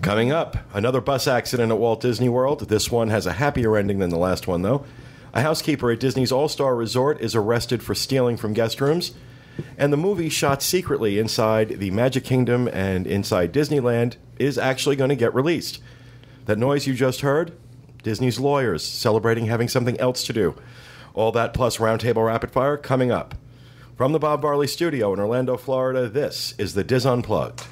Coming up, another bus accident at Walt Disney World. This one has a happier ending than the last one, though. A housekeeper at Disney's All-Star Resort is arrested for stealing from guest rooms. And the movie shot secretly inside the Magic Kingdom and inside Disneyland is actually going to get released. That noise you just heard? Disney's lawyers celebrating having something else to do. All that plus Roundtable Rapid Fire coming up. From the Bob Varley Studio in Orlando, Florida, this is the Diz Unplugged.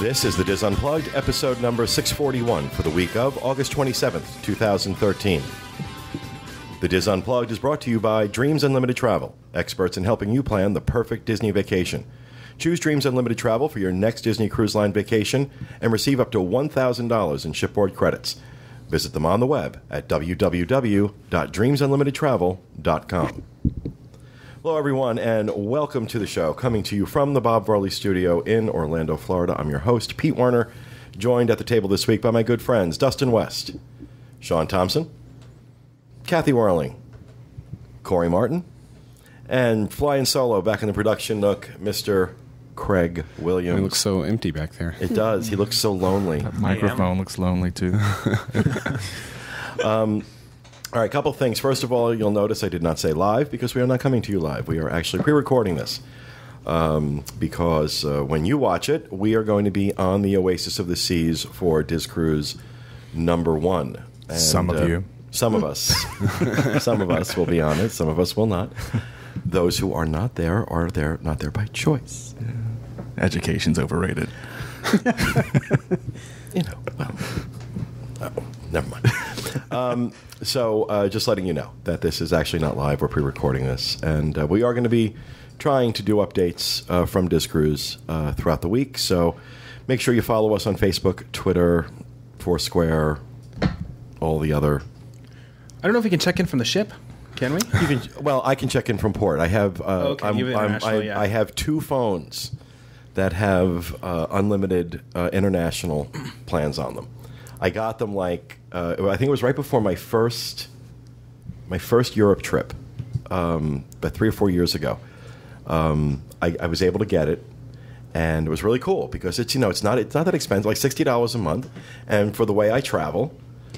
This is the Diz Unplugged, episode number 641 for the week of August 27th, 2013. The Diz Unplugged is brought to you by Dreams Unlimited Travel, experts in helping you plan the perfect Disney vacation. Choose Dreams Unlimited Travel for your next Disney Cruise Line vacation and receive up to $1,000 in shipboard credits. Visit them on the web at www.dreamsunlimitedtravel.com. Hello, everyone, and welcome to the show. Coming to you from the Bob Varley Studio in Orlando, Florida. I'm your host, Pete Werner, joined at the table this week by my good friends Dustin West, Sean Thompson, Kathy Whirling, Corey Martin, and flying solo back in the production nook, Mr. Craig Williams. It looks so empty back there. It does. He looks so lonely. That microphone looks lonely, too. All right, a couple things. First of all, you'll notice I did not say live because we are not coming to you live. We are actually pre-recording this because when you watch it, we are going to be on the Oasis of the Seas for Diz Cruise #1. And, some of you. Some of us. Some of us will be on it. Some of us will not. Those who are not there are there, not there by choice. Yeah. Education's overrated. Well, never mind. So just letting you know that this is actually not live. We're pre-recording this. And we are going to be trying to do updates from Diz Cruise throughout the week. So make sure you follow us on Facebook, Twitter, Foursquare, all the other. I don't know if we can check in from the ship. Can we? I can check in from port. I have I have two phones that have unlimited international plans on them. I got them I think it was right before my first Europe trip, about 3 or 4 years ago. I was able to get it, and it was really cool because it's not that expensive, like $60 a month, and for the way I travel.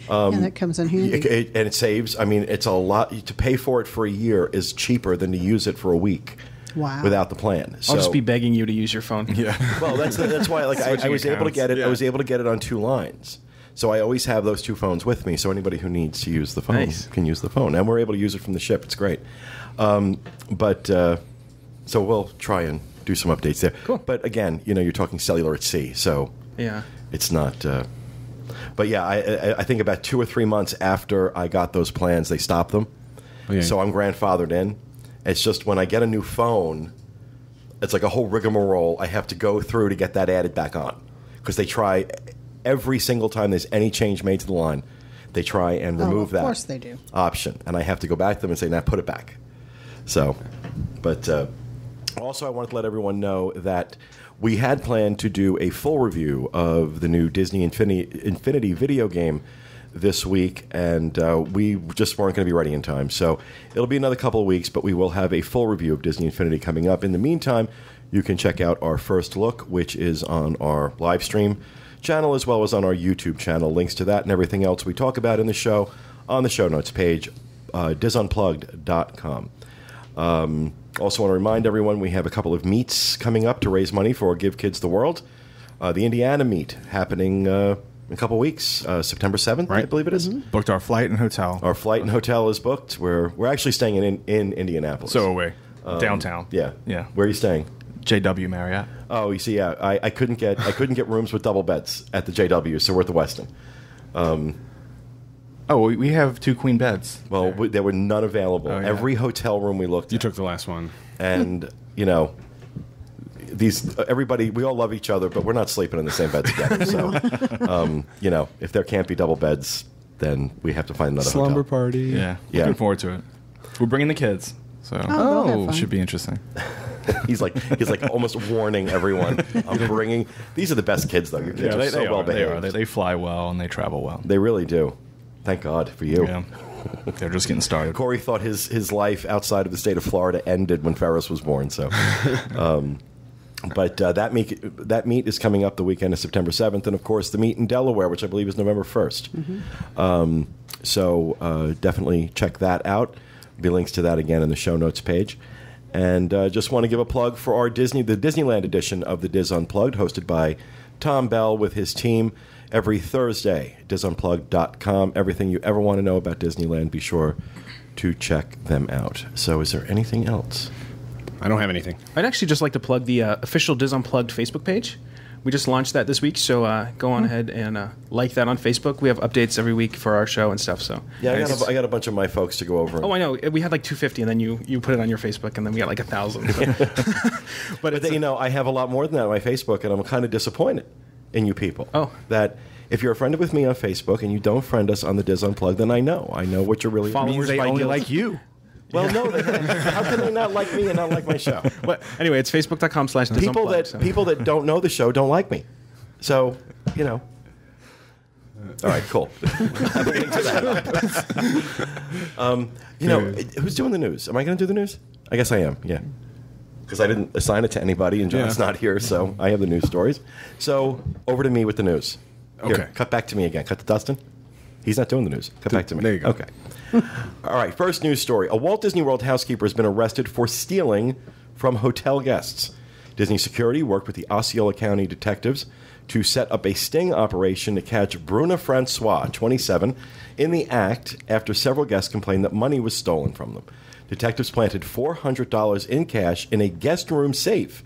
And that comes in handy. And it saves. I mean, it's a lot. To pay for it for a year is cheaper than to use it for a week. Wow. Without the plan. I'll just be begging you to use your phone. Yeah. Well, that's why. Like I was able to get it. Yeah. I was able to get it on 2 lines. So I always have those 2 phones with me. So anybody who needs to use the phone can use the phone, and we're able to use it from the ship. It's great. So we'll try and do some updates there. Cool. But again, you're talking cellular at sea, so yeah, it's not. But yeah, I think about 2 or 3 months after I got those plans, they stopped them. Okay. So I'm grandfathered in. It's just when I get a new phone, it's like a whole rigmarole I have to go through to get that added back on. Because they try every single time there's any change made to the line, they try and remove that course they do. option. And I have to go back to them and say, now put it back. So, but also I wanted to let everyone know that we had planned to do a full review of the new Disney Infinity video game this week, and we just weren't going to be ready in time. So it'll be another couple of weeks, but we will have a full review of Disney Infinity coming up. In the meantime, you can check out our first look, which is on our live stream channel as well as on our YouTube channel. Links to that and everything else we talk about in the show on the show notes page, dizunplugged.com. Also want to remind everyone we have a couple of meets coming up to raise money for Give Kids the World. The Indiana meet happening in a couple of weeks, September 7th, right. I believe it is. Mm-hmm. Booked our flight and hotel. Our flight and hotel is booked. We're actually staying in Indianapolis. So away. Downtown. Yeah. Yeah. Where are you staying? JW Marriott. Oh, you see, yeah. I couldn't get rooms with double beds at the JW, so we're at the Westin. We have 2 queen beds. Well, there were none available. Oh, yeah. Every hotel room we looked at. You took the last one. And, everybody, we all love each other, but we're not sleeping in the same bed together. So, if there can't be double beds, then we have to find another Slumber hotel. party. Yeah. Looking forward to it. We're bringing the kids. So, it should be interesting. He's like almost warning everyone. I'm bringing. These are the best kids, though. Your kids are so well behaved. They fly well and they travel well. They really do. Thank God for you. Yeah. They're just getting started. Corey thought his life outside of the state of Florida ended when Ferris was born. So, but that meet is coming up the weekend of September 7th, and of course the meet in Delaware, which I believe is November 1st. So definitely check that out. There'll be links to that again in the show notes page. And just want to give a plug for the Disneyland edition of the Diz Unplugged, hosted by Tom Bell with his team. Every Thursday, DizUnplugged.com. Everything you ever want to know about Disneyland, be sure to check them out. So is there anything else? I don't have anything. I'd actually just like to plug the official Diz Unplugged Facebook page. We just launched that this week, so go on ahead and like that on Facebook. We have updates every week for our show and stuff. So Yeah, I got a bunch of my folks to go over. Oh, I know. We had like 250, and then you put it on your Facebook, and then we got like 1,000. But But I have a lot more than that on my Facebook, and I'm kind of disappointed in you people. Oh. That if you're a friend with me on Facebook and you don't friend us on the Diz Unplugged, then I know what you're really Followers They by only guilt. like you. Well, no, how can they not like me and not like my show? But anyway, it's facebook.com/DizUnplugged. People that don't know the show don't like me. So, All right, cool. I'm getting to that. Who's doing the news? Am I going to do the news? I guess I am, yeah. Because I didn't assign it to anybody, and John's not here, so I have the news stories. So, over to me with the news. Here, Okay. cut back to me again. Cut to Dustin. He's not doing the news. Cut back to me. There you go. Okay. All right, first news story. A Walt Disney World housekeeper has been arrested for stealing from hotel guests. Disney security worked with the Osceola County detectives to set up a sting operation to catch Bruna Francois, 27, in the act after several guests complained that money was stolen from them. Detectives planted $400 in cash in a guest room safe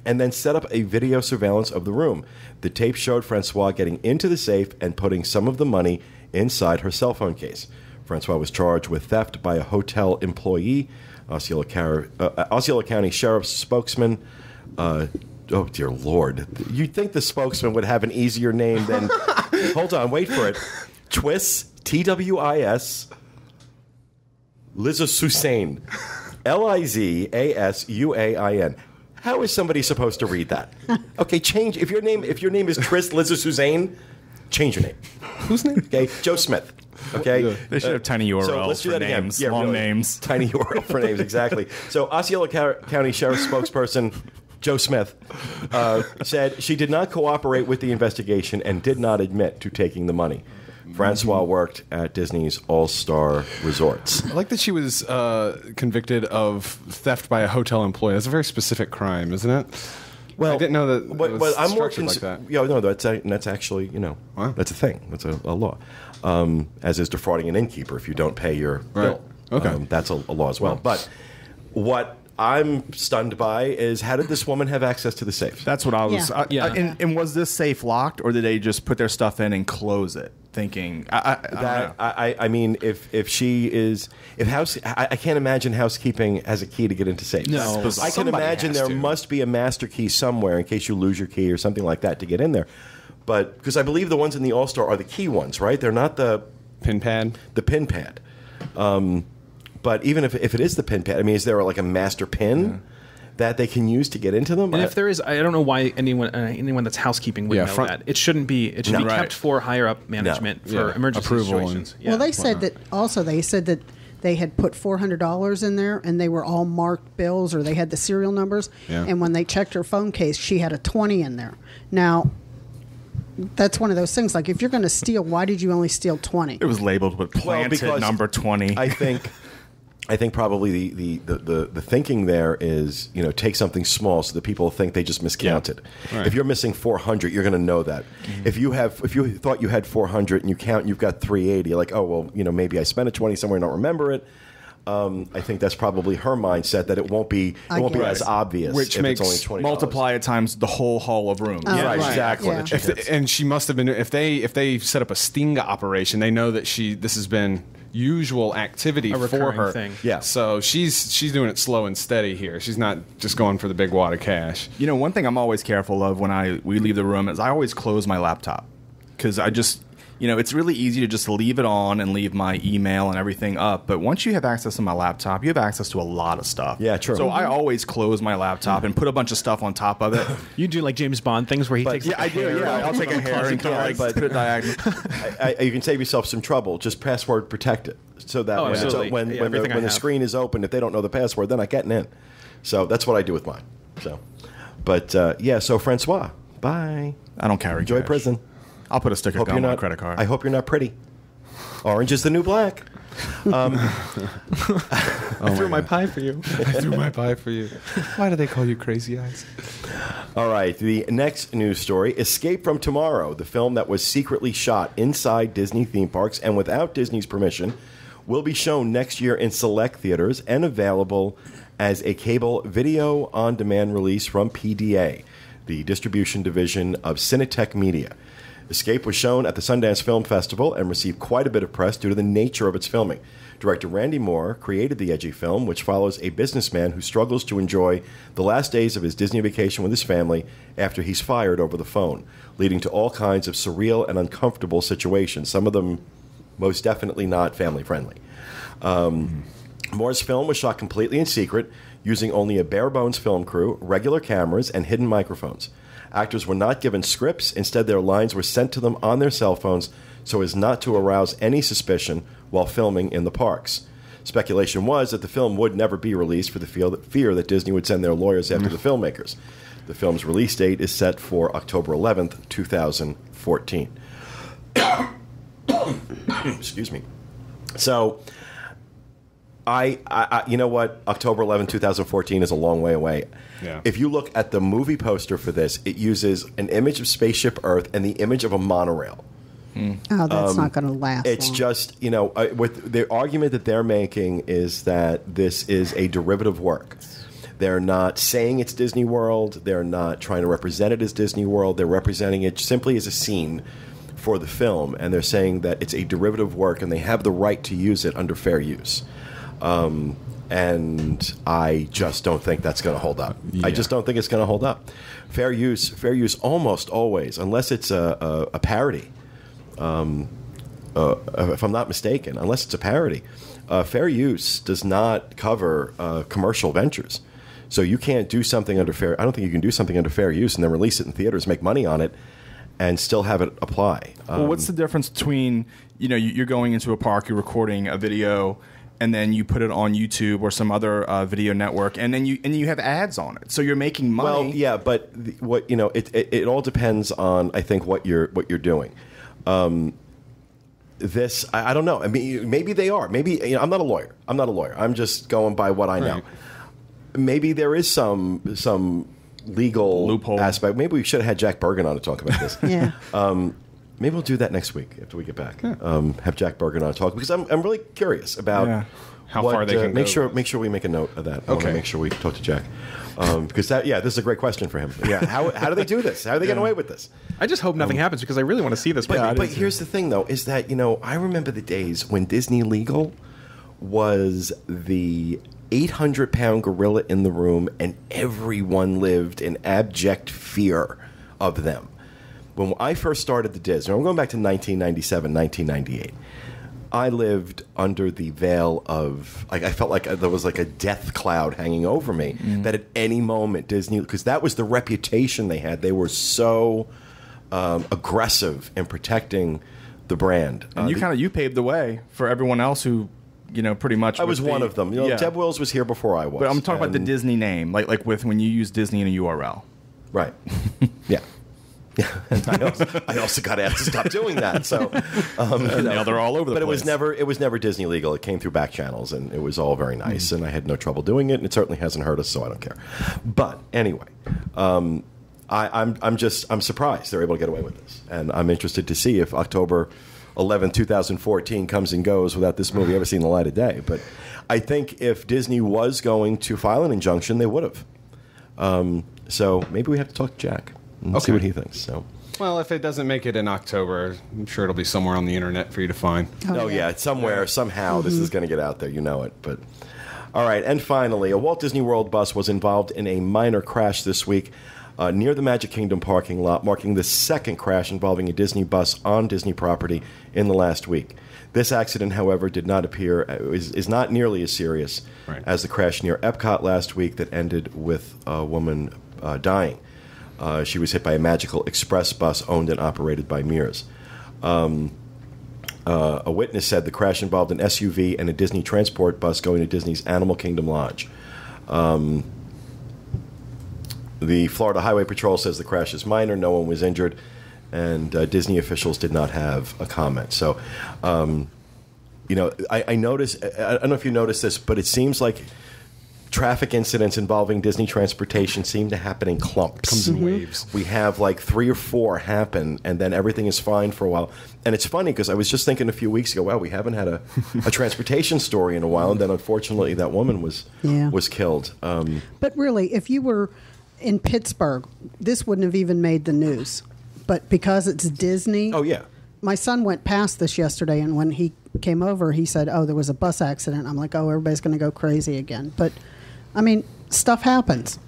and then set up a video surveillance of the room. The tape showed Francois getting into the safe and putting some of the money inside her cell phone case. Francois was charged with theft by a hotel employee. Osceola County Sheriff's spokesman, oh dear Lord, you'd think the spokesman would have an easier name than, hold on, wait for it, Twis, Twis, Lizasusain, Lizasuain. How is somebody supposed to read that? Okay, change, if your name is Tris Lizasusain, change your name. Whose name? Okay, Joe Smith. Okay, They should have tiny URLs so let's do for that again. names, Yeah, long really. names. Tiny URL for names, exactly. So Osceola County Sheriff's spokesperson, Joe Smith, said she did not cooperate with the investigation and did not admit to taking the money. Francois worked at Disney's All-Star Resorts. I like that she was convicted of theft by a hotel employee. That's a very specific crime, isn't it? Well, I didn't know that it was I'm more structured like that. Yeah, no, that's actually, Wow. that's a thing. That's a law. As is defrauding an innkeeper if you don't pay your Right. bill. Okay. That's a law as well. But what I'm stunned by is how did this woman have access to the safe? That's what I was. Yeah. And was this safe locked, or did they just put their stuff in and close it, thinking? I don't know. I mean, if she is, I can't imagine housekeeping has a key to get into safes. No. I can Somebody imagine has there to. must be a master key somewhere in case you lose your key or something like that to get in there. But because I believe the ones in the All Star are the key ones, right? They're not the Pin pad. pin pad. But even if it is the pin pad, I mean, is there like a master pin that they can use to get into them? And if there is, I don't know why anyone that's housekeeping would Yeah, know front- that. It shouldn't be. It should No. be Right. kept for higher up management for Yeah. emergency Approval situations. and- Yeah. Well, they said that they had put $400 in there, and they were all marked bills, or they had the serial numbers. Yeah. And when they checked her phone case, she had a 20 in there. Now, that's one of those things. Like, if you're going to steal, why did you only steal 20? It was labeled with planted because number 20. I think probably the thinking there is, take something small so that people think they just miscounted. Yeah. Right. If you're missing 400, you're going to know that. If you thought you had 400 and you count, you've got 380. You're like, oh well, maybe I spent a 20 somewhere and don't remember it. I think that's probably her mindset that it won't be as obvious. Which if makes it's only $20. Multiply it times the whole hall of rooms. Oh, Right, right. exactly. Yeah. That she hits. And she must have been. If they set up a sting operation, they know that this has been usual activity A for recurring her. thing. Yeah. So she's doing it slow and steady here. She's not just going for the big wad of cash. You know, one thing I'm always careful of when we leave the room is I always close my laptop, because it's really easy to just leave it on and leave my email and everything up. But once you have access to my laptop, you have access to a lot of stuff. Yeah, true. So I always close my laptop and put a bunch of stuff on top of it. You do like James Bond things where he takes. I do. Yeah, I'll take a hair and put it diagonal. You can save yourself some trouble. Just password protect it, so that when the screen is open, if they don't know the password, they're not getting in. So that's what I do with mine. So, but so Francois, bye. I don't carry. Enjoy cash. prison. I'll put a sticker on my credit card. I hope you're not pretty. Orange is the new black. I threw my pie for you. I threw my pie for you. Why do they call you Crazy Eyes? All right, the next news story, Escape from Tomorrow, the film that was secretly shot inside Disney theme parks and without Disney's permission, will be shown next year in select theaters and available as a cable video on-demand release from PDA, the distribution division of Cinetech Media. Escape was shown at the Sundance Film Festival and received quite a bit of press due to the nature of its filming. Director Randy Moore created the edgy film, which follows a businessman who struggles to enjoy the last days of his Disney vacation with his family after he's fired over the phone, leading to all kinds of surreal and uncomfortable situations, some of them most definitely not family-friendly. Moore's film was shot completely in secret, using only a bare-bones film crew, regular cameras, and hidden microphones. Actors were not given scripts. Instead, their lines were sent to them on their cell phones so as not to arouse any suspicion while filming in the parks. Speculation was that the film would never be released for the fear that Disney would send their lawyers after the filmmakers. The film's release date is set for October 11th, 2014. Excuse me. So, you know what? October 11, 2014 is a long way away. Yeah. If you look at the movie poster for this, it uses an image of Spaceship Earth and the image of a monorail. Oh, that's not going to last. It's long. just, with the argument that they're making is that this is a derivative work. They're not saying it's Disney World. They're not trying to represent it as Disney World. They're representing it simply as a scene for the film, and they're saying that it's a derivative work and they have the right to use it under fair use. And I just don't think that's going to hold up. Yeah. I just don't think it's going to hold up. Fair use almost always, unless it's a parody. If I'm not mistaken, unless it's a parody, fair use does not cover commercial ventures. So you can't do something under fair. I don't think you can do something under fair use and then release it in theaters, make money on it, and still have it apply. Well, what's the difference between you're going into a park, you're recording a video, and then you put it on YouTube or some other video network, and then you have ads on it, so you're making money. Well, yeah, but it all depends on, I think, what you're doing. This I don't know. I mean, maybe they are. Maybe I'm not a lawyer. I'm just going by what I know. Right. Maybe there is some legal loophole aspect. Maybe we should have had Jack Bergen on to talk about this. Yeah. Maybe we'll do that next week after we get back. Have Jack Bergen on to talk, because I'm really curious about how far they can go. Make sure we make a note of that. I want to Okay. make sure we talk to Jack, because this is a great question for him. Yeah, how do they do this? How are they getting away with this? I just hope nothing happens because I really want to see this. But here's the thing, though, is that I remember the days when Disney Legal was the 800-pound gorilla in the room, and everyone lived in abject fear of them. When I first started the Disney, I'm going back to 1997, 1998. I lived under the veil of, I felt like there was like a death cloud hanging over me, that at any moment Disney, because that was the reputation they had. They were so aggressive in protecting the brand. And you paved the way for everyone else who, pretty much. I was one of them. Deb Wills was here before I was. But I'm talking about the Disney name, like with when you use Disney in a URL. Right. Yeah. Yeah, and I also got asked to stop doing that. So Now they're all over the place. But it was never Disney legal. It came through back channels, and it was all very nice, and I had no trouble doing it, and it certainly hasn't hurt us, so I don't care. But anyway, I'm surprised they're able to get away with this, and I'm interested to see if October 11, 2014 comes and goes without this movie ever seeing the light of day. But I think if Disney was going to file an injunction, they would have. So maybe we have to talk to Jack. And see what he thinks. So, well, if it doesn't make it in October, I'm sure it'll be somewhere on the internet for you to find. Oh yeah, somewhere, somehow, this is going to get out there. You know it. But all right, and finally, a Walt Disney World bus was involved in a minor crash this week. near the Magic Kingdom parking lot, marking the second crash involving a Disney bus on Disney property in the last week. This accident, however, did not appear is not nearly as serious as the crash near Epcot last week that ended with a woman dying. She was hit by a Magical Express bus owned and operated by Mears. A witness said the crash involved an SUV and a Disney transport bus going to Disney's Animal Kingdom Lodge. The Florida Highway Patrol says the crash is minor, no one was injured, and Disney officials did not have a comment. So, I noticed, I don't know if you noticed this, but it seems like traffic incidents involving Disney transportation seem to happen in clumps. Comes in waves. We have like 3 or 4 happen, and then everything is fine for a while. And it's funny because I was just thinking a few weeks ago, wow, we haven't had a transportation story in a while, and then unfortunately that woman was killed. But really, if you were in Pittsburgh, this wouldn't have even made the news. But because it's Disney... Oh, yeah. My son went past this yesterday, and when he came over, he said, oh, there was a bus accident. I'm like, oh, everybody's going to go crazy again. But, I mean, stuff happens.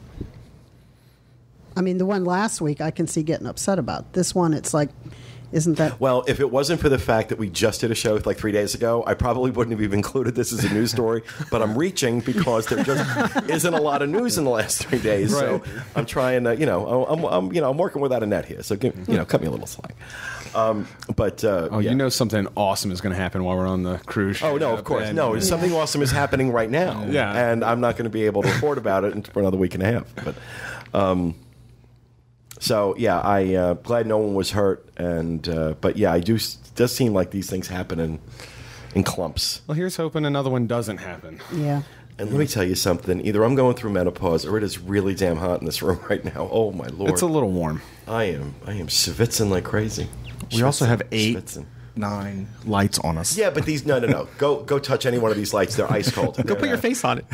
I mean, the one last week I can see getting upset about. This one, it's like, isn't that... Well, if it wasn't for the fact that we just did a show like 3 days ago, I probably wouldn't have even included this as a news story. But I'm reaching because there just isn't a lot of news in the last 3 days. Right. So I'm trying to, I'm working without a net here. So, cut me a little slack. You know something awesome is going to happen while we're on the cruise ship. Oh, no, of course. No, something awesome is happening right now. Yeah. And I'm not going to be able to report about it for another week and a half. But, I glad no one was hurt. And it does seem like these things happen in clumps. Well, here's hoping another one doesn't happen. Yeah. And let me tell you something. Either I'm going through menopause or it is really damn hot in this room right now. Oh, my Lord. It's a little warm. I am schwitzing like crazy. We also have 8-9 lights on us. Yeah, but these no. Go touch any one of these lights. They're ice cold. Go put your face on it.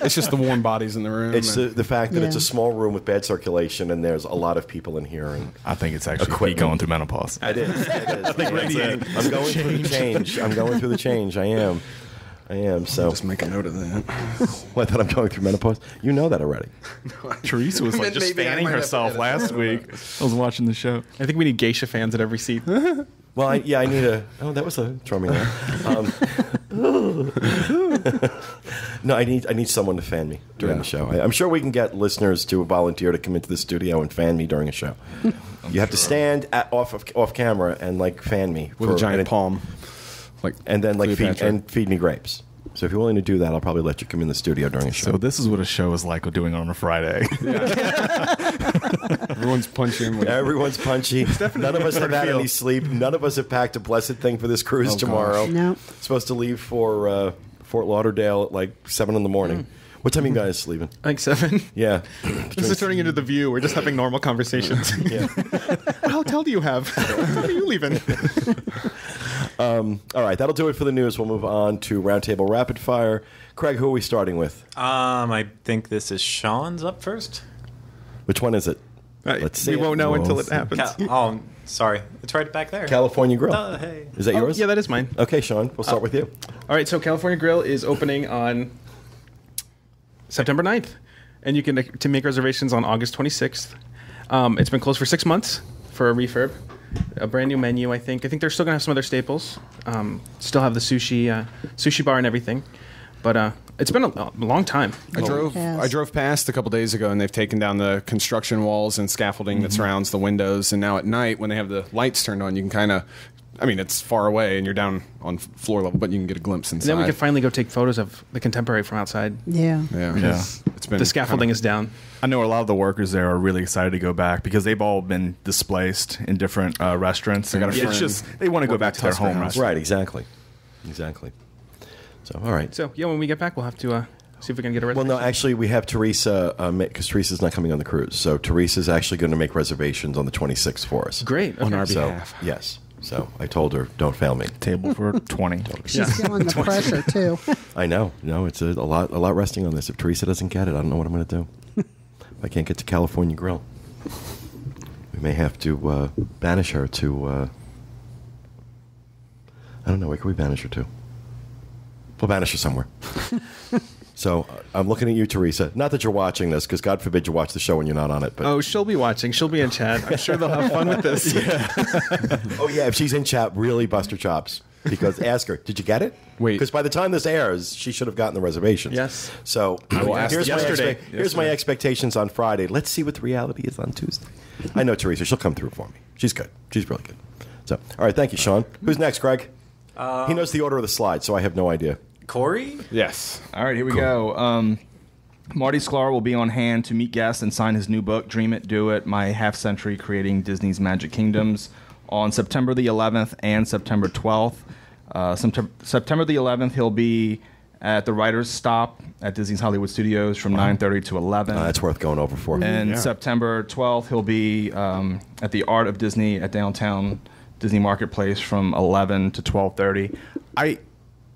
It's just the warm bodies in the room. It's the fact that it's a small room with bad circulation and there's a lot of people in here. And I think it's actually me going through menopause. It is. I'm going through the change. I'm going through the change. I am. So just make a note of that. What, that I'm going through menopause? You know that already. Teresa was like just fanning herself last week. I was watching the show. I think we need geisha fans at every seat. Well, I need a... Oh, that was a drumming line. No, I need someone to fan me during the show. I'm sure we can get listeners to volunteer to come into the studio and fan me during a show. You have to stand off camera and fan me with a giant palm, feed me grapes. So if you're willing to do that, I'll probably let you come in the studio during a show. So this is what a show is like doing on a Friday. Everyone's punching. Everyone's punchy. None of us have had any sleep. None of us have packed a blessed thing for this cruise tomorrow. No. Supposed to leave for Fort Lauderdale at 7 in the morning. What time are you guys leaving? Like 7. Yeah. This is turning into The View. We're just having normal conversations. Yeah. What hotel do you have? What time are you leaving? All right, that'll do it for the news. We'll move on to Roundtable Rapid Fire. Craig, who are we starting with? I think this is Sean's up first. Which one is it? Let's see. We won't know until it happens. Sorry. It's right back there. California Grill. Hey. Is that yours? Yeah, that is mine. Okay, Sean, we'll start with you. All right, so California Grill is opening on September 9th, and you can to make reservations on August 26th. It's been closed for 6 months for a refurb. A brand new menu, I think. I think they're still going to have some other staples. Still have the sushi bar and everything. But it's been a long time. I drove past a couple days ago, and they've taken down the construction walls and scaffolding that surrounds the windows. And now at night, when they have the lights turned on, you can kind of... I mean, it's far away, and you're down on floor level, but you can get a glimpse inside. And then we can finally go take photos of the Contemporary from outside. Yeah. It's been the scaffolding is down. I know a lot of the workers there are really excited to go back because they've all been displaced in different restaurants. It's just they want to go back to their home restaurant. Right, exactly. So, all right. So, when we get back, we'll have to see if we can get a reservation. Well, no, actually, we have Teresa, because Teresa's not coming on the cruise. So, Teresa's actually going to make reservations on the 26th for us. Great. Okay. On our behalf. Yes. So, I told her, don't fail me. Table for 20. She's feeling the pressure, too. I know. No, it's a lot resting on this. If Teresa doesn't get it, I don't know what I'm going to do. If I can't get to California Grill, we may have to banish her to... I don't know. Where can we banish her to? We'll banish her somewhere. So I'm looking at you, Teresa. Not that you're watching this, because God forbid you watch the show when you're not on it. But Oh, she'll be watching. She'll be in chat. I'm sure they'll have fun with this. oh yeah, if she's in chat, really bust her chops. Because ask her, did you get it? Wait. Because by the time this airs, she should have gotten the reservations. Yes. So here's my expectations on Friday. Let's see what the reality is on Tuesday. I know Teresa. She'll come through for me. She's good. She's really good. So, all right. Thank you, Sean. Who's next, Greg? He knows the order of the slide, so I have no idea. Corey? Yes. All right, here we go. Marty Sklar will be on hand to meet guests and sign his new book, Dream It, Do It, My Half-Century Creating Disney's Magic Kingdoms, on September the 11th and September 12th. September the 11th, he'll be at the Writer's Stop at Disney's Hollywood Studios from 9:30 to 11. That's worth going over for. And September 12th, he'll be at the Art of Disney at downtown Disney Marketplace from 11 to 12:30.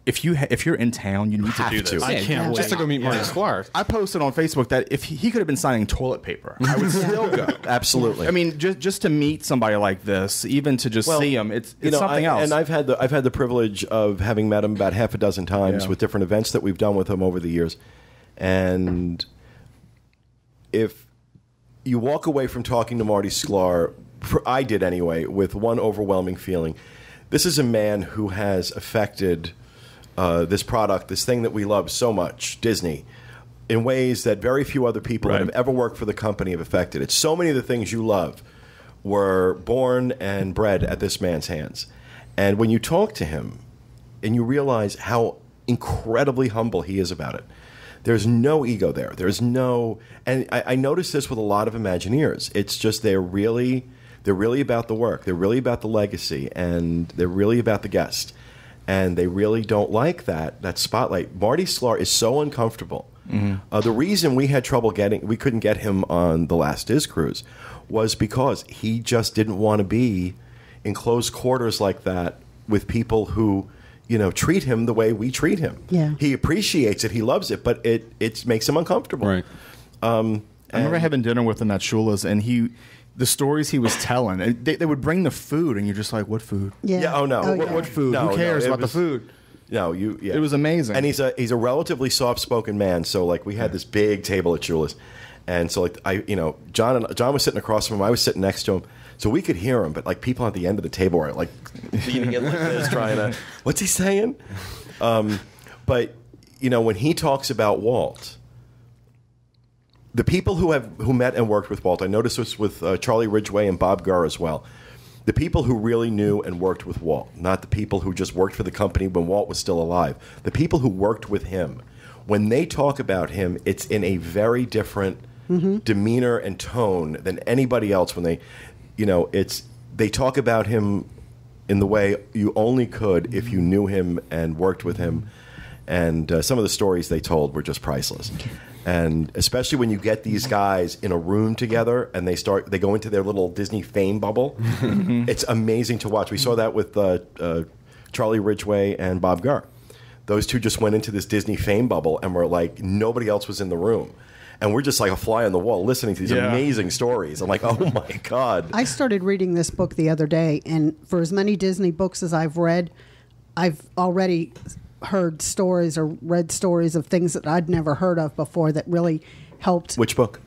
If you're in town, you need to do this. I can't Just to go meet Marty Sklar. I posted on Facebook that if he could have been signing toilet paper, I would still go. Absolutely. I mean, just to meet somebody like this, even to just see him, it's something else. And I've had the privilege of having met him about half a dozen times with different events that we've done with him over the years. And if you walk away from talking to Marty Sklar, I did anyway, with one overwhelming feeling. This is a man who has affected this product, this thing that we love so much, Disney, in ways that very few other people that have ever worked for the company have affected it. So many of the things you love were born and bred at this man's hands. And when you talk to him and you realize how incredibly humble he is about it, there's no ego there. There's no... And I notice this with a lot of Imagineers. It's just they're really about the work. They're really about the legacy. And they're really about the guest. And they really don't like that spotlight. Marty Sklar is so uncomfortable. Mm-hmm. The reason we had trouble we couldn't get him on the Last Diz cruise was because he just didn't want to be in close quarters like that with people who, treat him the way we treat him. Yeah. He appreciates it, he loves it, but it makes him uncomfortable. Right. I remember having dinner with him at Shula's, and the stories he was telling, and they would bring the food, and you're just like, what food? Yeah. Oh no. What food? No, Who cares about the food? No, yeah. It was amazing. And he's a relatively soft-spoken man. So we had this big table at Shula's, and so John was sitting across from him. I was sitting next to him, so we could hear him. But people at the end of the table were leaning in like this, trying to. What's he saying? But when he talks about Walt. The people who met and worked with Walt, I noticed this with Charlie Ridgway and Bob Gurr as well. The people who really knew and worked with Walt, not the people who just worked for the company when Walt was still alive. The people who worked with him, when they talk about him, it's in a very different demeanor and tone than anybody else. When they talk about him in the way you only could if you knew him and worked with him. And some of the stories they told were just priceless. And especially when you get these guys in a room together and they go into their little Disney fame bubble, it's amazing to watch. We saw that with Charlie Ridgway and Bob Gurr. Those two just went into this Disney fame bubble and were like, nobody else was in the room. And we're just like a fly on the wall listening to these amazing stories. I'm like, oh my God. I started reading this book the other day, and for as many Disney books as I've read, I've already heard stories or read stories of things that I'd never heard of before that really helped. Which book?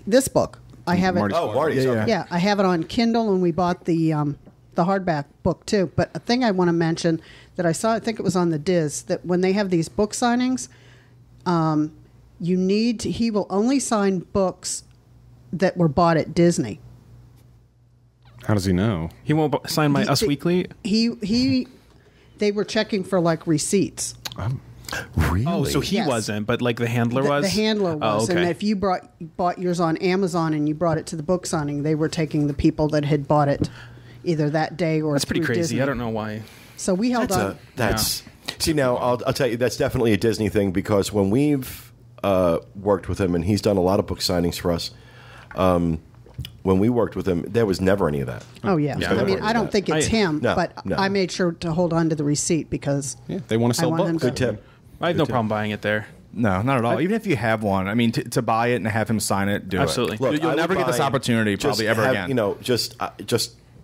This book. I have it. Oh, Marty's. Okay. Yeah, I have it on Kindle, and we bought the hardback book too. But a thing I want to mention that I saw, I think it was on the Diz, that when they have these book signings, he will only sign books that were bought at Disney. How does he know? He won't sign my Us Weekly? They were checking for receipts. Really? Oh, so he wasn't, but the handler was? The handler was. Oh, okay. And if you bought yours on Amazon and you brought it to the book signing, they were taking the people that had bought it either that day or That's pretty through crazy. Disney. I don't know why. So we held on. See, now I'll tell you, that's definitely a Disney thing, because when we've worked with him, and he's done a lot of book signings for us, when we worked with him, there was never any of that. Oh, yeah. I mean, I don't think it's him, No, but no. I made sure to hold on to the receipt because They want to sell books. Good tip. I have no problem buying it there. No, not at all. Even if you have one, I mean, to buy it and have him sign it, do Absolutely. it. Look, You'll I never would get this buy- opportunity just probably ever have, again. Just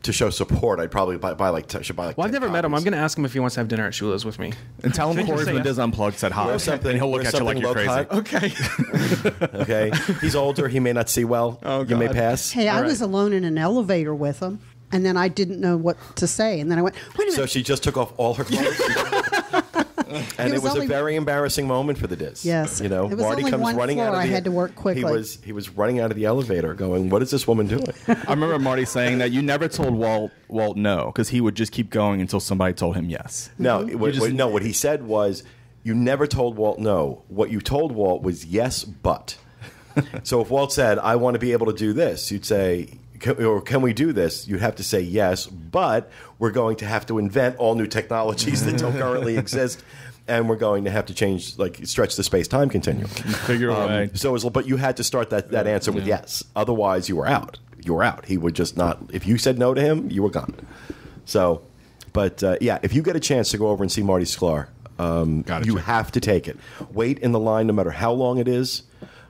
to show support, I'd probably buy like should buy like. Well, I've 10 never met him. I'm copies. going to ask him if he wants to have dinner at Shula's with me. And tell him Corey from the yes. Diz Unplugged said hi. Or something, And he'll look or at you like something you're low crazy. cut. Okay. Okay, he's older. He may not see well. Oh, you may God. pass. Hey, I All right. was alone in an elevator with him, and then I didn't know what to say, and then I went, "Wait a minute." So she just took off all her clothes. And it was a only- very embarrassing moment for the Diz. Yes. You know, It was Marty only comes one running out floor. of the I had to work quickly. He was running out of the elevator going, "What is this woman doing?" I remember Marty saying that you never told Walt no, because he would just keep going until somebody told him yes. No, Mm-hmm. no. What he said was, "You never told Walt no. What you told Walt was yes, but." So if Walt said, "I want to be able to do this," you'd say, "Can we do this?" You'd have to say yes, but we're going to have to invent all new technologies that don't currently exist, and we're going to have to change, like stretch the space-time continuum. Figure a way. But you had to start that answer with yes. Otherwise, you were out. You were out. He would just not. If you said no to him, you were gone. So, but if you get a chance to go over and see Marty Sklar, you have to take it. Wait in the line, no matter how long it is.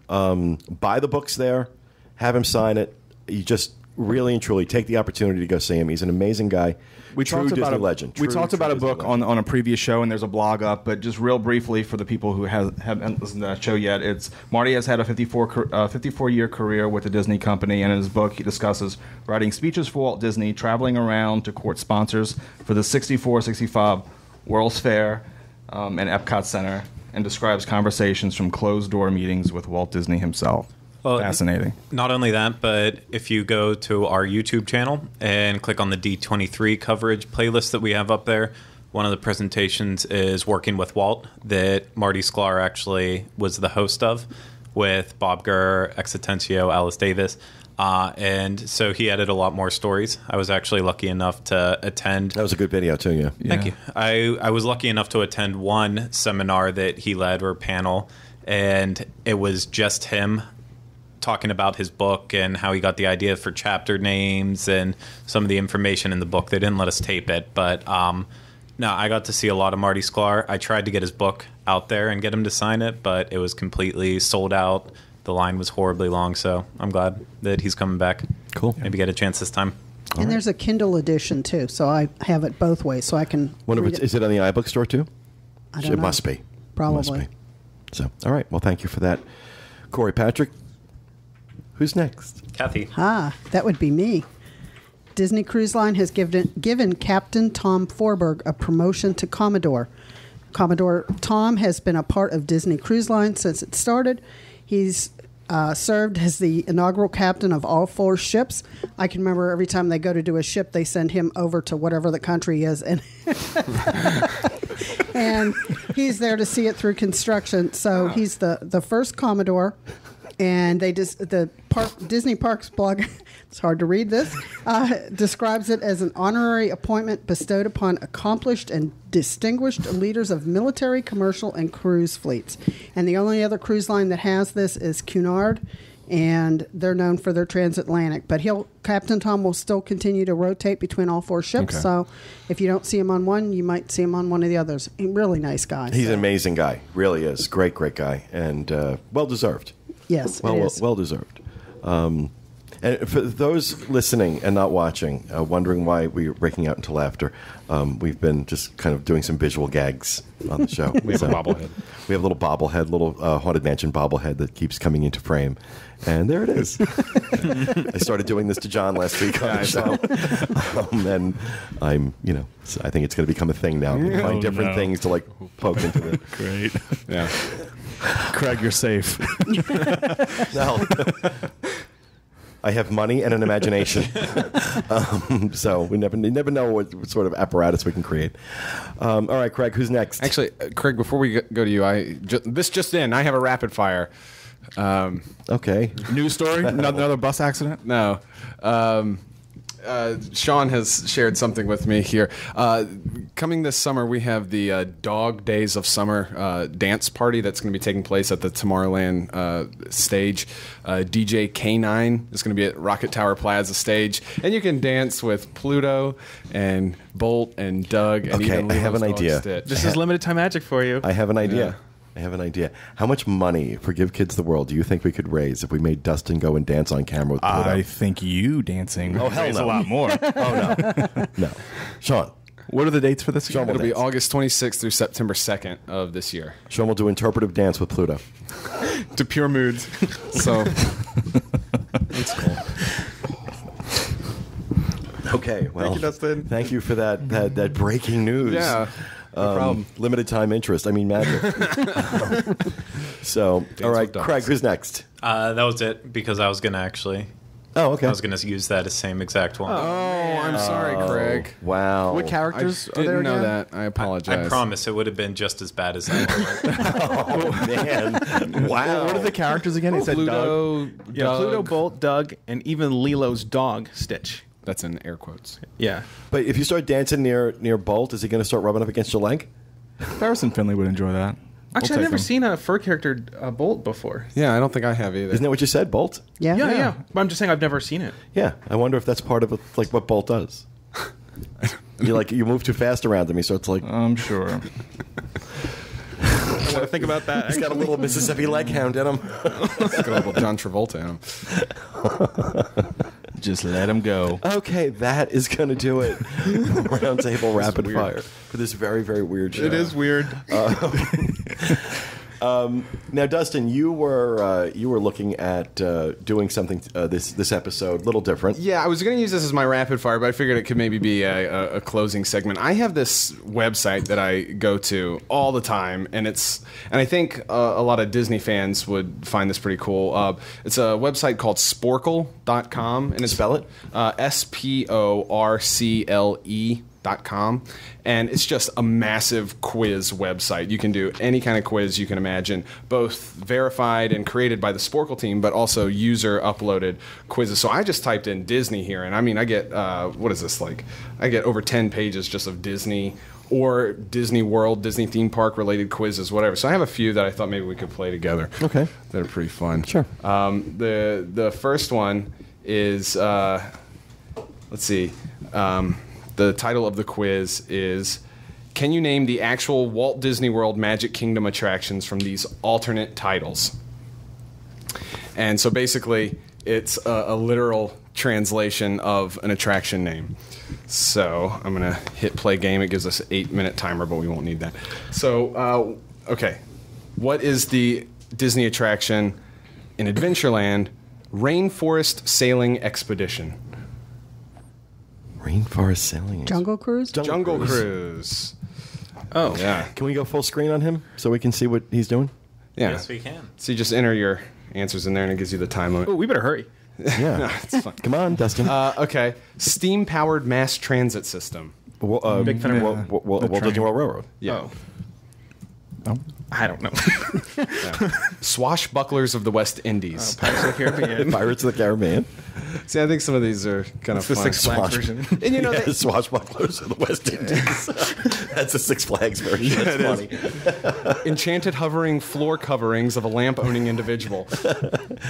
Buy the books there. Have him sign it. You just really and truly take the opportunity to go see him. He's an amazing guy. We True talked about Disney legend. We True, talked true about a Disney book legend. on a previous show, and there's a blog up. But just real briefly for the people who haven't listened to that show yet, it's Marty has had a 54-year career with the Disney company, and in his book he discusses writing speeches for Walt Disney, traveling around to court sponsors for the 64-65 World's Fair and Epcot Center, and describes conversations from closed-door meetings with Walt Disney himself. Well, Fascinating. Not only that, but if you go to our YouTube channel and click on the D23 coverage playlist that we have up there, one of the presentations is Working with Walt that Marty Sklar actually was the host of with Bob Gurr, Exitencio, Alice Davis. And so he added a lot more stories. I was actually lucky enough to attend. That was a good video too. Yeah. Thank you. I was lucky enough to attend one seminar that he led, or panel, and it was just him talking about his book and how he got the idea for chapter names and some of the information in the book. They didn't let us tape it, but no, I got to see a lot of Marty Sklar. I tried to get his book out there and get him to sign it, but it was completely sold out. The line was horribly long, so I'm glad that he's coming back. Cool. Maybe get a chance this time. And there's a Kindle edition too, so I have it both ways, so I can. Is it on the iBook store too? I don't It know. must be. Probably. Must be. So, all right. Well, thank you for that, Corey Patrick. Who's next? Kathy. That would be me. Disney Cruise Line has given Captain Tom Forberg a promotion to Commodore. Commodore Tom has been a part of Disney Cruise Line since it started. He's served as the inaugural captain of all 4 ships. I can remember every time they go to do a ship, they send him over to whatever the country is, and and he's there to see it through construction. So he's the first Commodore. And Disney Parks blog, it's hard to read this, describes it as an honorary appointment bestowed upon accomplished and distinguished leaders of military, commercial, and cruise fleets. And the only other cruise line that has this is Cunard, and they're known for their transatlantic. But Captain Tom will still continue to rotate between all 4 ships. Okay. So if you don't see him on one, you might see him on one of the others. A really nice guy. He's an amazing guy. Really is. Great guy. And well deserved. Yes, it is. Well deserved. And for those listening and not watching, wondering why we're breaking out into laughter, we've been just kind of doing some visual gags on the show. We have a bobblehead. We have a little bobblehead, little Haunted Mansion bobblehead that keeps coming into frame. And there it is. I started doing this to John last week on the show. And I'm, so I think it's going to become a thing now. Find different things to poke into the... Great. Yeah. Craig, you're safe. No. I have money and an imagination. So we never know what sort of apparatus we can create. All right, Craig, who's next? Actually, Craig, before we go to you, this just in, I have a rapid fire. Okay. News story? Another bus accident? No. Sean has shared something with me here. Coming this summer, we have the Dog Days of Summer dance party that's going to be taking place at the Tomorrowland stage. DJ K9 is going to be at Rocket Tower Plaza stage, and you can dance with Pluto and Bolt and Doug and Okay, even I have Leo's an dog idea. Stitch. This is limited time magic for you. I have an idea. I have an idea. How much money for Give Kids the World do you think we could raise if we made Dustin go and dance on camera with Pluto? I think you dancing Oh, hell raise no. a lot more. Oh, no. No. Sean. What are the dates for this? Sean will It'll be dance. August 26th through September 2nd of this year. Sean will do interpretive dance with Pluto. To pure moods. So that's cool. Okay, well, Thank you, Dustin. thank you for that breaking news. Yeah. No problem. Limited time interest. I mean, magic. So, all right, with dogs. Craig, who's next? That was it because I was going to actually. Oh, okay. I was going to use that as same exact one. Oh, I'm sorry, Craig. Wow. What I characters are there didn't know again? that. I apologize. I promise it would have been just as bad as that. Oh, man. Wow. What are the characters again? He said Doug. Pluto, Yeah, Doug. Pluto, Bolt, Doug, and even Lilo's dog, Stitch. That's in air quotes. Yeah. But if you start dancing near Bolt, is he going to start rubbing up against your leg? Harrison Finley would enjoy that. Actually, I've never seen a fur character Bolt before. Yeah, I don't think I have either. Isn't that what you said, Bolt? Yeah. Yeah. But I'm just saying I've never seen it. Yeah. I wonder if that's part of it, like what Bolt does. You move too fast around him. He starts like I'm sure. I want to think about that. he's got a little Mississippi leg hound in him. Got a little John Travolta in him. Just let him go. Okay, that is going to do it. Round table rapid fire for this very, very weird show. It is weird. Now, Dustin, you were looking at doing something this episode a little different. Yeah, I was going to use this as my rapid fire, but I figured it could maybe be a closing segment. I have this website that I go to all the time, and I think a lot of Disney fans would find this pretty cool. It's a website called Sporkle.com, and it's Spell it? SPORCLE.com, and it's just a massive quiz website. You can do any kind of quiz you can imagine, both verified and created by the Sporkle team, but also user uploaded quizzes. So I just typed in Disney here, and I mean, I get what is this like? I get over 10 pages just of Disney or Disney World, Disney theme park related quizzes, whatever. So I have a few that I thought maybe we could play together. Okay. That are pretty fun. Sure. The first one is let's see. The title of the quiz is, can you name the actual Walt Disney World Magic Kingdom attractions from these alternate titles? And so basically, it's a literal translation of an attraction name. So I'm going to hit play game. It gives us an 8-minute timer, but we won't need that. So, okay. What is the Disney attraction in Adventureland Rainforest Sailing Expedition? Rainforest sailing. Jungle Cruise? Jungle Cruise. Oh. Yeah. Can we go full screen on him so we can see what he's doing? Yeah. Yes, we can. So you just enter your answers in there, and it gives you the time limit. Oh, we better hurry. Yeah. It's fun. Come on, Dustin. Okay. Steam-powered mass transit system. Big fan of Walt Disney World Railroad. Yeah. Oh. I don't know. Swashbucklers of the West Indies. Pirates of the Caribbean. Pirates of the Caribbean. See, I think some of these are kind of The fun. Six Flags version. And you know, Yeah, they, Swashbucklers of the West Indies. That's the Six Flags version. That's funny. enchanted hovering floor coverings of a lamp-owning individual.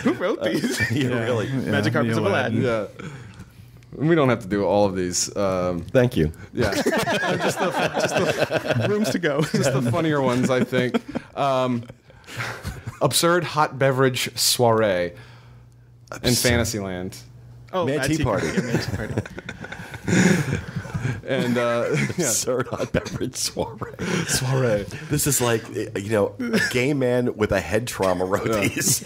Who wrote these? Yeah, really. Magic Carpets of Aladdin. Yeah. We don't have to do all of these. Thank you. Yeah. Rooms to go. Just the funnier ones, I think. Absurd hot beverage soiree in Fantasyland. Oh, Mad Tea Party. Yeah, Mad Tea Party. And Absurd hot beverage soiree. soiree. This is like, a gay man with a head trauma wrote these.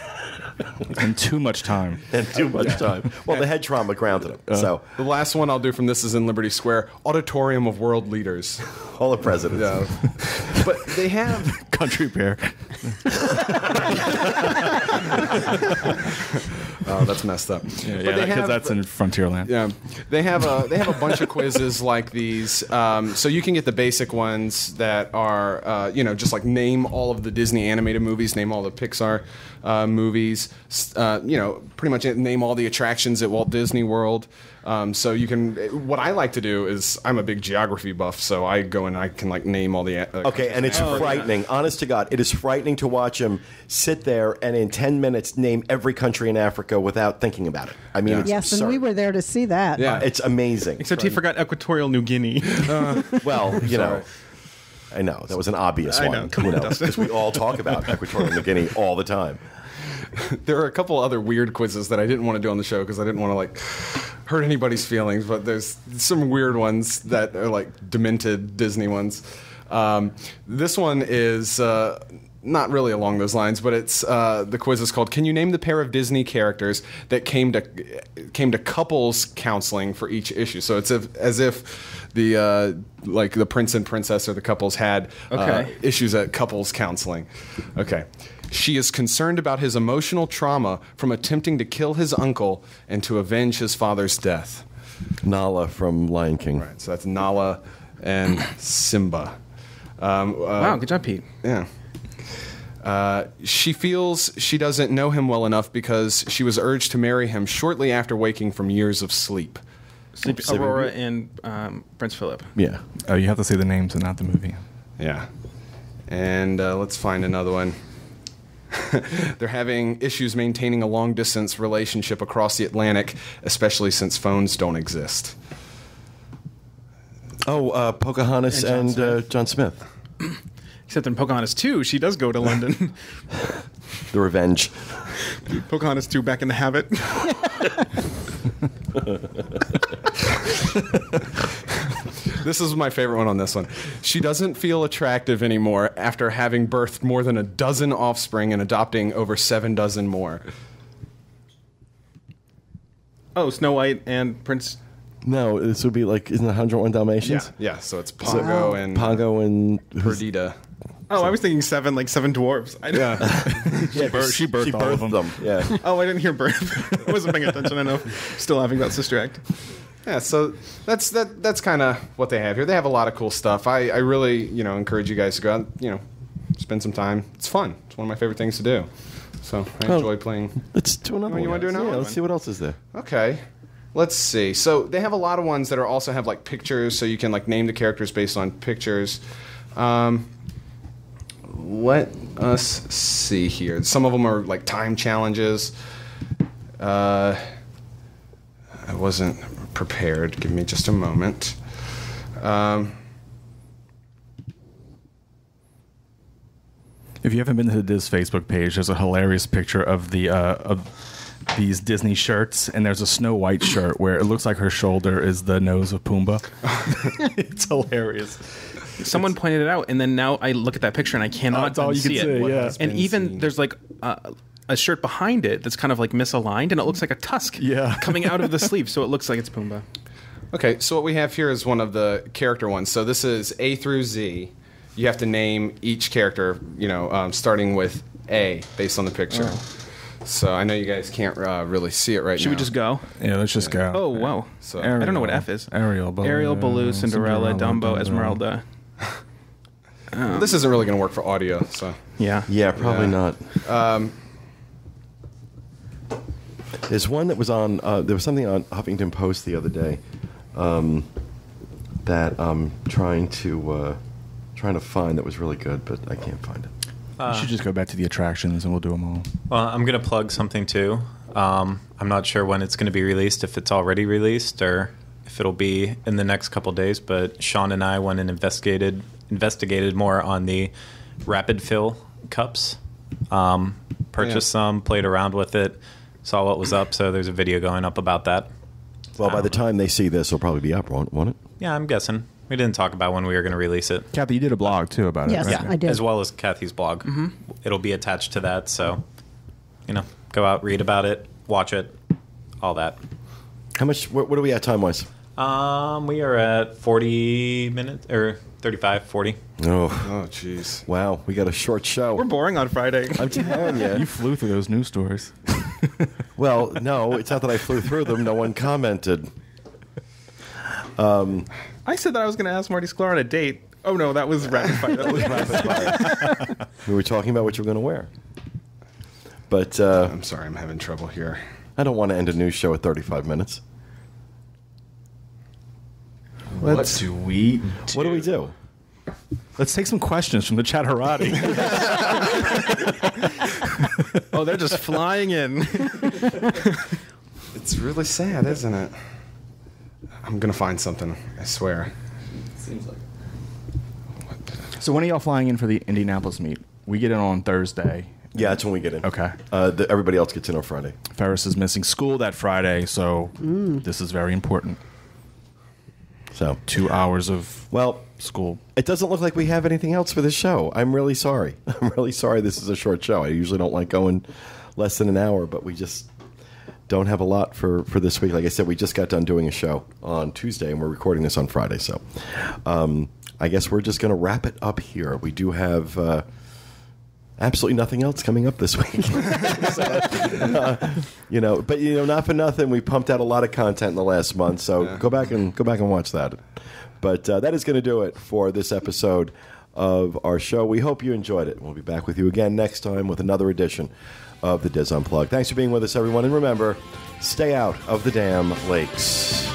And too much time. And too much time. Well, the head trauma grounded him. So, The last one I'll do from this is in Liberty Square, Auditorium of World Leaders. all the presidents. Yeah. But they have Country Bear. oh, that's messed up. Yeah, But they because have- that's in Frontierland. Yeah, they have a bunch of quizzes like these. So you can get the basic ones that are just like name all of the Disney animated movies, name all the Pixar movies, pretty much name all the attractions at Walt Disney World. So you can. What I like to do is I'm a big geography buff, so I go and I can like name all the. Okay, and it's frightening. Honest to God, it is frightening to watch him sit there and in 10 minutes name every country in Africa without thinking about it. I mean, it's Yes, absurd. and we were there to see that. Yeah. It's amazing. Except he forgot Equatorial New Guinea. Well, I know that was an obvious I one. know. Come on, Dustin. because we all talk about Equatorial Guinea all the time. There are a couple other weird quizzes that I didn't want to do on the show because I didn't want to like hurt anybody's feelings. But there's some weird ones that are like demented Disney ones. This one is not really along those lines, but it's the quiz is called "Can you name the pair of Disney characters that came to couples counseling for each issue?" So it's as if the like the prince and princess or the couples had issues at couples counseling. Okay. She is concerned about his emotional trauma from attempting to kill his uncle and to avenge his father's death. Nala from Lion King. Right, so that's Nala and Simba. Wow, good job, Pete. Yeah. She feels she doesn't know him well enough because she was urged to marry him shortly after waking from years of sleep. Aurora and Prince Philip. Yeah. Oh, you have to say the names and not the movie. Yeah. And let's find another one. They're having issues maintaining a long-distance relationship across the Atlantic, especially since phones don't exist. Oh, Pocahontas and John Smith. Except in Pocahontas 2, she does go to London. The Revenge. Pocahontas 2, Back in the Habit. This is my favorite one on this one. She doesn't feel attractive anymore after having birthed more than a dozen offspring and adopting over 7 dozen more. Oh, Snow White and Prince. No, this would be like, isn't it 101 Dalmatians? Yeah, so it's Pongo and Pongo and Perdita. Oh, I was thinking 7, like 7 dwarves. She birthed all of them. Yeah. Oh, I didn't hear birth. I wasn't paying attention. I know. Still laughing about Sister Act. Yeah, so that's kind of what they have here. They have a lot of cool stuff. I really, encourage you guys to go out, spend some time. It's fun. It's one of my favorite things to do. So I enjoy playing. Let's do another one. You wanna do another Yeah, one? let's see what else is there. Okay. Let's see. So they have a lot of ones that are also have like pictures, so you can like name the characters based on pictures. Let us see here. Some of them are like time challenges. I wasn't prepared. Give me just a moment. If you haven't been to Diz Facebook page, there's a hilarious picture of the of these Disney shirts, and there's a Snow White shirt where it looks like her shoulder is the nose of Pumbaa. It's hilarious. Someone pointed it out, and then now I look at that picture and I cannot That's all you can unsee see, it. yeah. And even there's like a shirt behind it that's kind of like misaligned, and it looks like a tusk coming out of the sleeve, so it looks like it's Pumbaa. Okay, so what we have here is one of the character ones. So this is A through Z. You have to name each character, starting with A based on the picture. So I know you guys can't really see it right now. Should we just go? Yeah, let's just go. Oh, wow. So I don't know what F is. Ariel, Baloo, Cinderella, Dumbo, Esmeralda. This isn't really going to work for audio, so. Yeah. Yeah, probably Yeah. not. There's one that was on. There was something on Huffington Post the other day that I'm trying to find that was really good, but I can't find it. You should just go back to the attractions and we'll do them all. Well, I'm going to plug something too. I'm not sure when it's going to be released, if it's already released or if it'll be in the next couple days, but Sean and I went and investigated more on the rapid fill cups. Purchased some, played around with it, saw what was up, so there's a video going up about that. Well, by the time they see this, it'll probably be up, won't it? Yeah, I'm guessing. We didn't talk about when we were going to release it. Kathy, you did a blog too about Yes. it, right? Yeah. I did. As well as Kathy's blog. It'll be attached to that, so, go out, read about it, watch it, all that. How much? What are we at time-wise? We are at 40 minutes, or 35, 40. Oh, jeez. Wow, we got a short show. We're boring on Friday. I'm telling you. You flew through those news stories. Well, no, it's not that I flew through them. No one commented. I said that I was going to ask Marty Sklar on a date. Oh, no, that was rapid fire. That was rapid fire. We were talking about what you were going to wear. But I'm sorry, I'm having trouble here. I don't want to end a news show at 35 minutes. What do we do? What do we do? Let's take some questions from the chatterati. Oh, they're just flying in. It's really sad, isn't it? I'm going to find something, I swear. Seems like So when are y'all flying in for the Indianapolis meet? We get in on Thursday. Yeah, that's when we get in. Okay. Everybody else gets in on Friday. Ferris is missing school that Friday, so this is very important. So 2 hours of school. It doesn't look like we have anything else for this show. I'm really sorry. I'm really sorry this is a short show. I usually don't like going less than an hour, but we just don't have a lot for this week. Like I said, we just got done doing a show on Tuesday, and we're recording this on Friday. So I guess we're just going to wrap it up here. We do have absolutely nothing else coming up this week. But not for nothing. We pumped out a lot of content in the last month, so go back and watch that. But that is going to do it for this episode of our show. We hope you enjoyed it. We'll be back with you again next time with another edition of the Diz Unplugged. Thanks for being with us, everyone, and remember, stay out of the damn lakes.